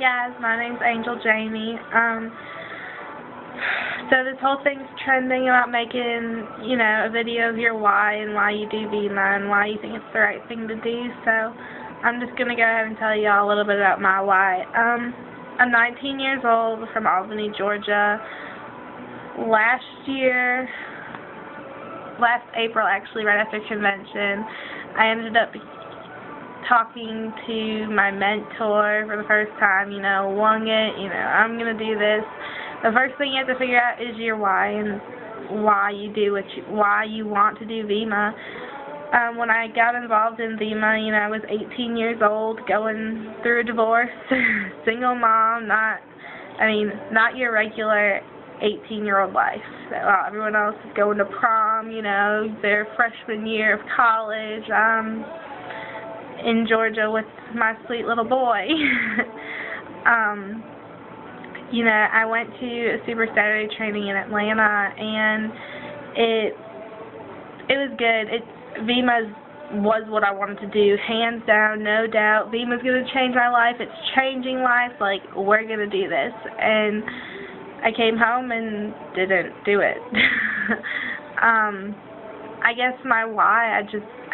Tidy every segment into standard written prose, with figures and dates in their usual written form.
guys, my name's Angel Jamie. So this whole thing's trending about making, a video of your why and why you do VEMA and why you think it's the right thing to do. So I'm just going to go ahead and tell y'all a little bit about my why. I'm 19 years old from Albany, Georgia. Last April actually, right after convention, I ended up talking to my mentor for the first time, wung it, I'm going to do this. The first thing you have to figure out is your why and why you do why you want to do VEMA. When I got involved in VEMA, I was 18 years old, going through a divorce, single mom, not your regular 18-year-old life. So everyone else is going to prom, their freshman year of college. In Georgia with my sweet little boy. I went to a Super Saturday training in Atlanta, and it was good. VEMA was what I wanted to do, hands down, no doubt. VEMA's going to change my life. It's changing lives. Like, we're going to do this. And I came home and didn't do it. I guess my why, I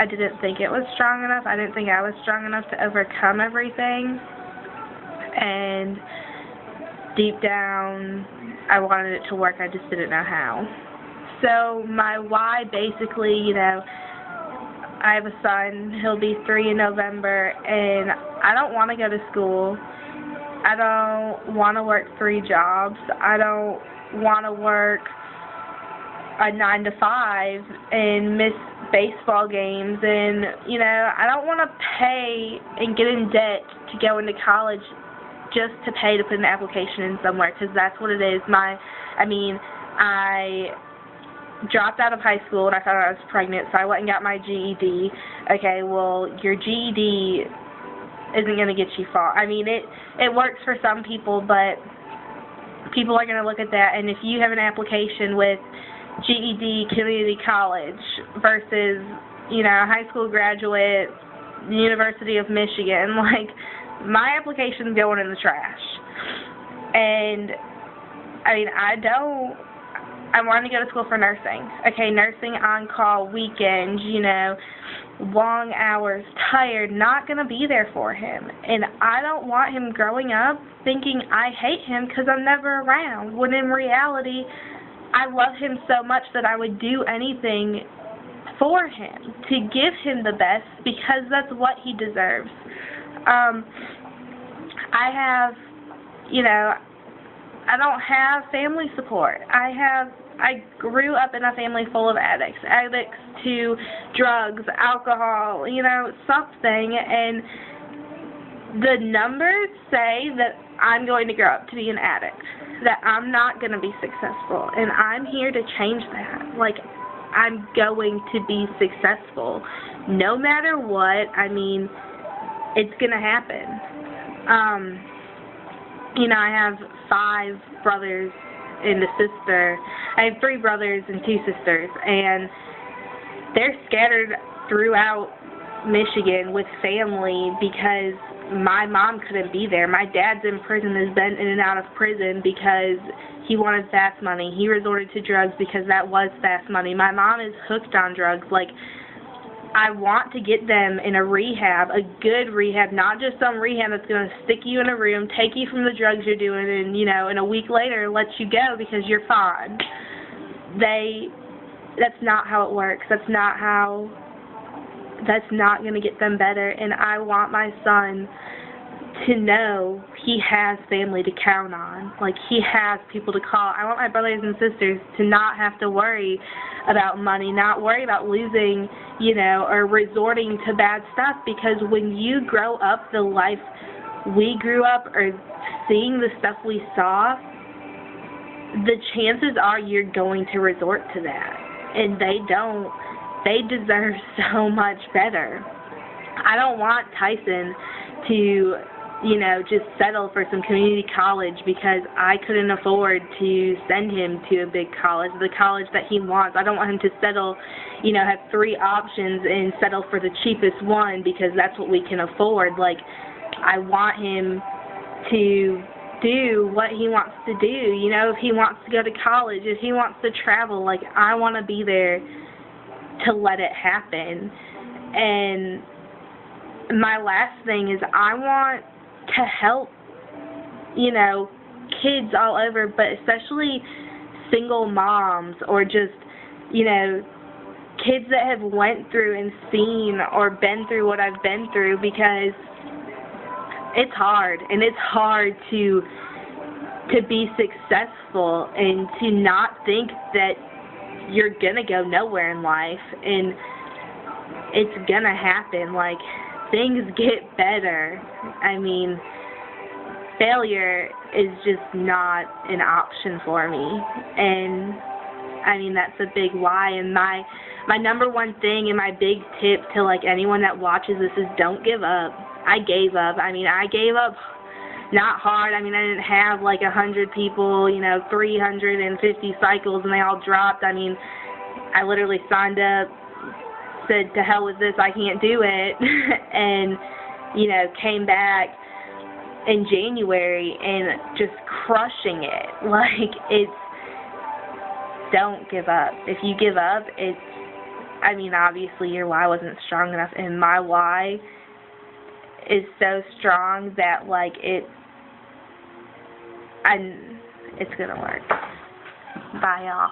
didn't think it was strong enough. I didn't think I was strong enough to overcome everything. And deep down, I wanted it to work. I just didn't know how. So my why, basically, I have a son. He'll be 3 in November, and I don't want to go to school. I don't want to work 3 jobs. I don't want to work a 9 to 5 and miss baseball games, and I don't want to pay and get in debt to go into college just to pay to put an application in somewhere, because that's what it is. I dropped out of high school and I found out I was pregnant, so I went and got my GED. Okay, well, your GED isn't going to get you far. It works for some people, but people are going to look at that, and if you have an application with GED community college versus, high school graduate, University of Michigan, my application's going in the trash. And, I wanted to go to school for nursing. Okay, nursing on-call, weekends, long hours, tired, not going to be there for him. And I don't want him growing up thinking I hate him because I'm never around, when in reality, I love him so much that I would do anything for him to give him the best, because that's what he deserves. I don't have family support. I grew up in a family full of addicts to drugs, alcohol, something, and the numbers say that I'm going to grow up to be an addict, that I'm not going to be successful, and I'm here to change that. I'm going to be successful no matter what. It's going to happen. I have 5 brothers and a sister. I have 3 brothers and 2 sisters, and they're scattered throughout Michigan with family because my mom couldn't be there. My dad's in prison, has been in and out of prison because he wanted fast money. He resorted to drugs because that was fast money. My mom is hooked on drugs. I want to get them in a rehab, a good rehab, not just some rehab that's going to stick you in a room, take you from the drugs you're doing, and, in a week later let you go because you're fine. That's not how it works. That's not going to get them better, and I want my son to know he has family to count on. He has people to call. I want my brothers and sisters to not have to worry about money, not worry about losing, or resorting to bad stuff, because when you grow up the life we grew up, or seeing the stuff we saw, the chances are you're going to resort to that, and they don't. They deserve so much better. I don't want Tyson to, just settle for some community college because I couldn't afford to send him to a big college, the college that he wants. I don't want him to settle, have 3 options and settle for the cheapest one because that's what we can afford. I want him to do what he wants to do. You know, if he wants to go to college, if he wants to travel, like, I want to be there to let it happen. And my last thing is I want to help, you know, kids all over, but especially single moms or just, you know, kids that have went through and seen or been through what I've been through, because it's hard, and it's hard to be successful and to not think that you're gonna go nowhere in life, and it's gonna happen. Like, things get better. I mean, failure is just not an option for me, and I mean, that's a big why. And my number one thing and my big tip to, like, anyone that watches this is don't give up. I gave up. I mean, I gave up not hard. I mean, I didn't have like 100 people, you know, 350 cycles, and they all dropped. I mean, I literally signed up, said to hell with this, I can't do it, and, you know, came back in January and just crushing it. Like, it's, don't give up. If you give up, it's, I mean, obviously your why wasn't strong enough, and my why is so strong that, like, it's gonna work. Bye, y'all.